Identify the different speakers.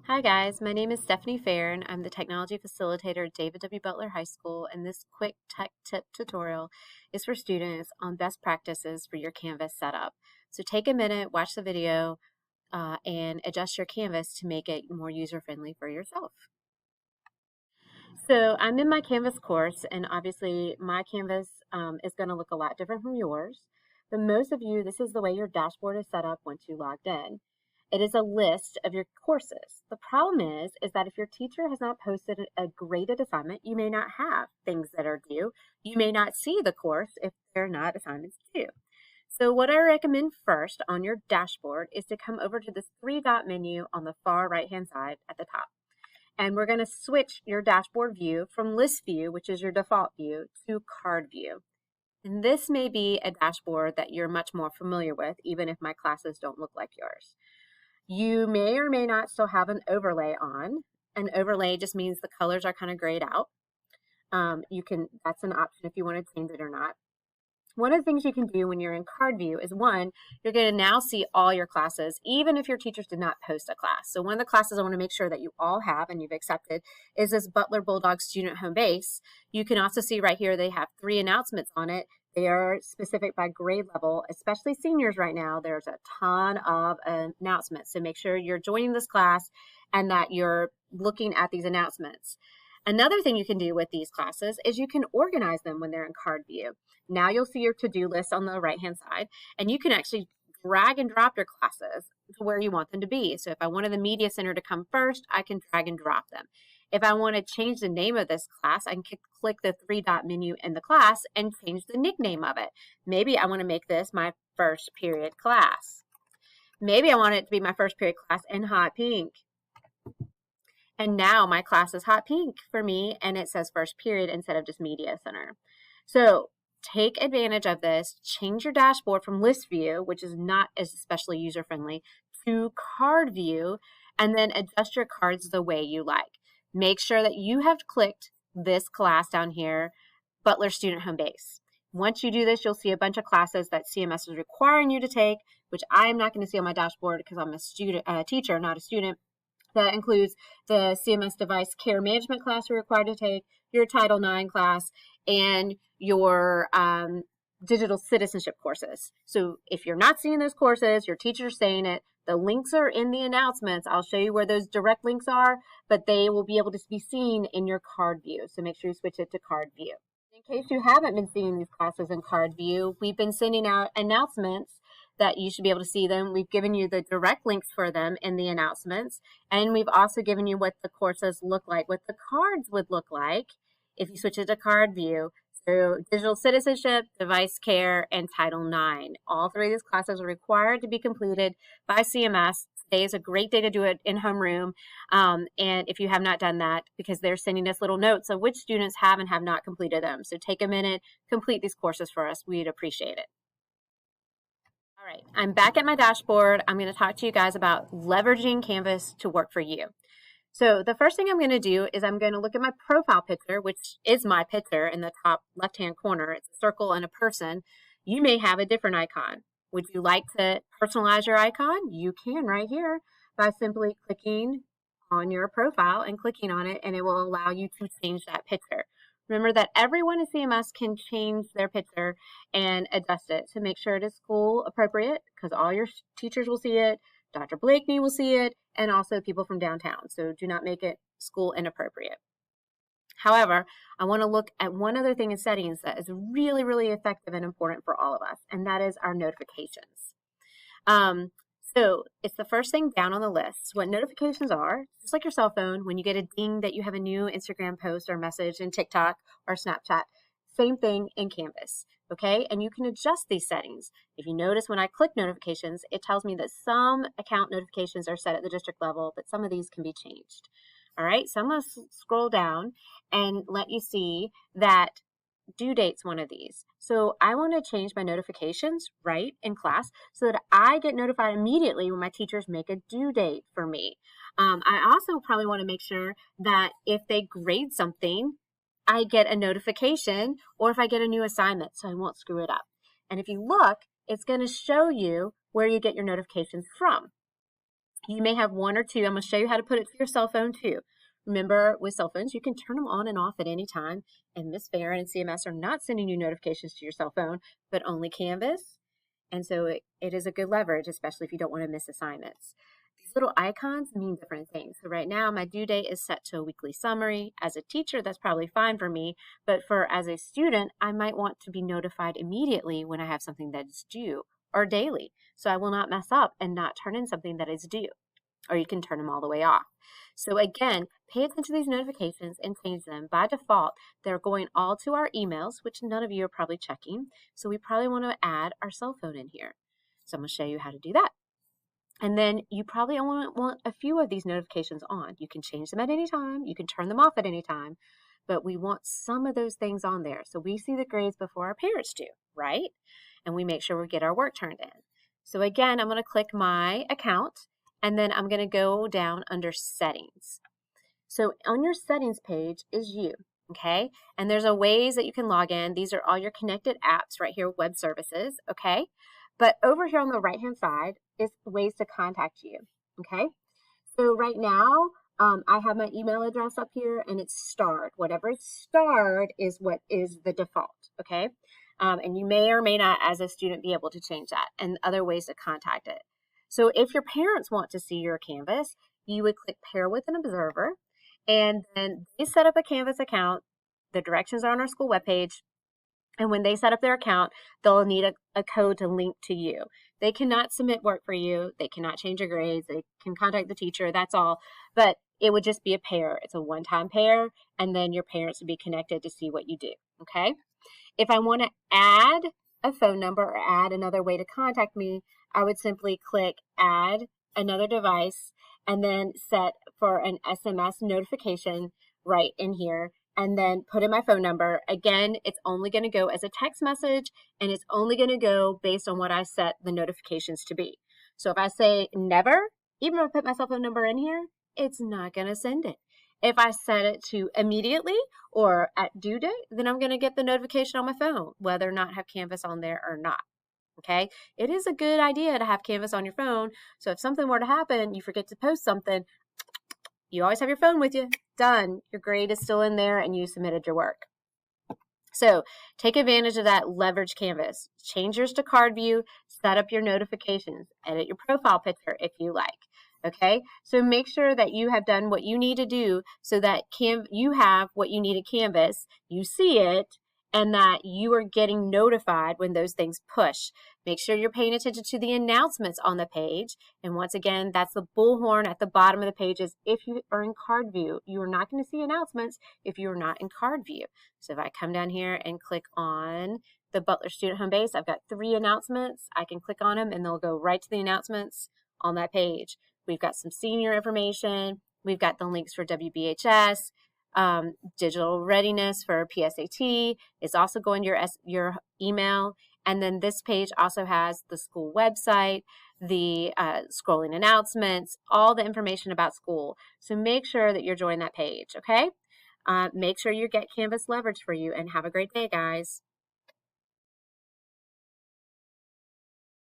Speaker 1: Hi guys, my name is Stephanie Fair and I'm the Technology Facilitator at David W. Butler High School, and this quick tech tip tutorial is for students on best practices for your Canvas setup. So take a minute, watch the video, and adjust your Canvas to make it more user-friendly for yourself. So I'm in my Canvas course, and obviously my Canvas is going to look a lot different from yours. But most of you, this is the way your dashboard is set up once you logged in. It is a list of your courses. The problem is that if your teacher has not posted a graded assignment, you may not have things that are due. You may not see the course if they're not assignments due. So what I recommend first on your dashboard is to come over to this three-dot menu on the far right-hand side at the top. And we're going to switch your dashboard view from list view, which is your default view, to card view. And this may be a dashboard that you're much more familiar with, even if my classes don't look like yours. You may or may not still have an overlay on. An overlay just means the colors are kind of grayed out. That's an option if you want to change it or not. One of the things you can do when you're in card view is you're going to now see all your classes, even if your teachers did not post a class. So one of the classes I want to make sure that you all have and you've accepted is this Butler Bulldogs Student Home Base. You can also see right here they have 3 announcements on it. They are specific by grade level, especially seniors right now. There's a ton of announcements. So make sure you're joining this class and that you're looking at these announcements. Another thing you can do with these classes is you can organize them when they're in card view. Now you'll see your to-do list on the right-hand side, and you can actually drag and drop your classes to where you want them to be. So if I wanted the Media Center to come first, I can drag and drop them. If I want to change the name of this class, I can click the three-dot menu in the class and change the nickname of it. Maybe I want to make this my first period class. Maybe I want it to be my first period class in hot pink. And now my class is hot pink for me, and it says first period instead of just Media Center. So take advantage of this, change your dashboard from list view, which is not as especially user-friendly, to card view, and then adjust your cards the way you like. Make sure that you have clicked this class down here, Butler Student Home Base. Once you do this, you'll see a bunch of classes that CMS is requiring you to take, which I'm not going to see on my dashboard because I'm a teacher, not a student. That includes the CMS Device Care Management class you're required to take, your Title IX class, and your digital citizenship courses. So if you're not seeing those courses, your teacher's saying it, the links are in the announcements. I'll show you where those direct links are, but they will be able to be seen in your card view. So make sure you switch it to card view. In case you haven't been seeing these classes in card view, we've been sending out announcements that you should be able to see them. We've given you the direct links for them in the announcements, and we've also given you what the courses look like, what the cards would look like if you switch it to card view. So digital citizenship, device care, and Title IX. All 3 of these classes are required to be completed by CMS. Today is a great day to do it in homeroom. And if you have not done that, because they're sending us little notes of which students have and have not completed them. So take a minute, complete these courses for us. We'd appreciate it. All right, I'm back at my dashboard. I'm going to talk to you guys about leveraging Canvas to work for you. So the first thing I'm going to do is I'm going to look at my profile picture, which is my picture in the top left-hand corner. It's a circle and a person. You may have a different icon. Would you like to personalize your icon? You can right here by simply clicking on your profile and clicking on it, and it will allow you to change that picture. Remember that everyone at CMS can change their picture and adjust it to make sure it is school appropriate, because all your teachers will see it, Dr. Blakeney will see it, and also people from downtown. So do not make it school inappropriate. However, I want to look at one other thing in settings that is really, really effective and important for all of us, and that is our notifications. So it's the first thing down on the list. What notifications are, just like your cell phone, when you get a ding that you have a new Instagram post or message in TikTok or Snapchat, same thing in Canvas, okay? And you can adjust these settings. If you notice when I click notifications, it tells me that some account notifications are set at the district level, but some of these can be changed. All right, so I'm going to scroll down and let you see that due date's one of these. So I want to change my notifications right in class so that I get notified immediately when my teachers make a due date for me. I also probably want to make sure that if they grade something, I get a notification, or if I get a new assignment, so I won't screw it up. And if you look, it's going to show you where you get your notifications from. You may have one or two. I'm going to show you how to put it to your cell phone too. Remember, with cell phones, you can turn them on and off at any time. And Miss Farron and CMS are not sending you notifications to your cell phone, but only Canvas. And so it is a good leverage, especially if you don't want to miss assignments. These little icons mean different things. So right now, my due date is set to a weekly summary. As a teacher, that's probably fine for me. But as a student, I might want to be notified immediately when I have something that is due, or daily. So I will not mess up and not turn in something that is due. Or you can turn them all the way off. So again, pay attention to these notifications and change them. By default, they're going all to our emails, which none of you are probably checking. So we probably want to add our cell phone in here. So I'm going to show you how to do that. And then you probably only want a few of these notifications on. You can change them at any time. You can turn them off at any time. But we want some of those things on there. So we see the grades before our parents do, right? And we make sure we get our work turned in. So again, I'm going to click my account. And then I'm going to go down under settings. So on your settings page is you, okay? And there's a ways that you can log in. These are all your connected apps right here, web services, okay? But over here on the right-hand side is ways to contact you, okay? So right now, I have my email address up here and it's starred. Whatever is starred is what is the default, okay? And you may or may not, as a student, be able to change that and other ways to contact it. So if your parents want to see your Canvas, you would click Pair with an Observer, and then they set up a Canvas account. The directions are on our school webpage, and when they set up their account, they'll need a code to link to you. They cannot submit work for you. They cannot change your grades. They can contact the teacher. That's all. But it would just be a pair. It's a one-time pair, and then your parents would be connected to see what you do, okay? If I want to add a phone number or add another way to contact me, I would simply click add another device and then set for an SMS notification right in here and then put in my phone number. Again, it's only going to go as a text message and it's only going to go based on what I set the notifications to be. So if I say never, even if I put my cell phone number in here, it's not going to send it. If I set it to immediately or at due date, then I'm going to get the notification on my phone, whether or not have Canvas on there or not. Okay, it is a good idea to have Canvas on your phone. So if something were to happen, you forget to post something, you always have your phone with you. Done. Your grade is still in there and you submitted your work. So take advantage of that leverage Canvas. Change yours to card view, set up your notifications, edit your profile picture if you like. Okay, so make sure that you have done what you need to do so that you have what you need at Canvas, you see it, and that you are getting notified when those things push. Make sure you're paying attention to the announcements on the page. And once again, that's the bullhorn at the bottom of the pages. If you are in card view, you are not going to see announcements if you are not in card view. So if I come down here and click on the Butler Student Home Base, I've got 3 announcements. I can click on them and they'll go right to the announcements on that page. We've got some senior information. We've got the links for WBHS. Digital readiness for PSAT is also going to your email. And then this page also has the school website, the scrolling announcements, all the information about school. So make sure that you're joining that page, okay? Make sure you get Canvas leverage for you and have a great day, guys.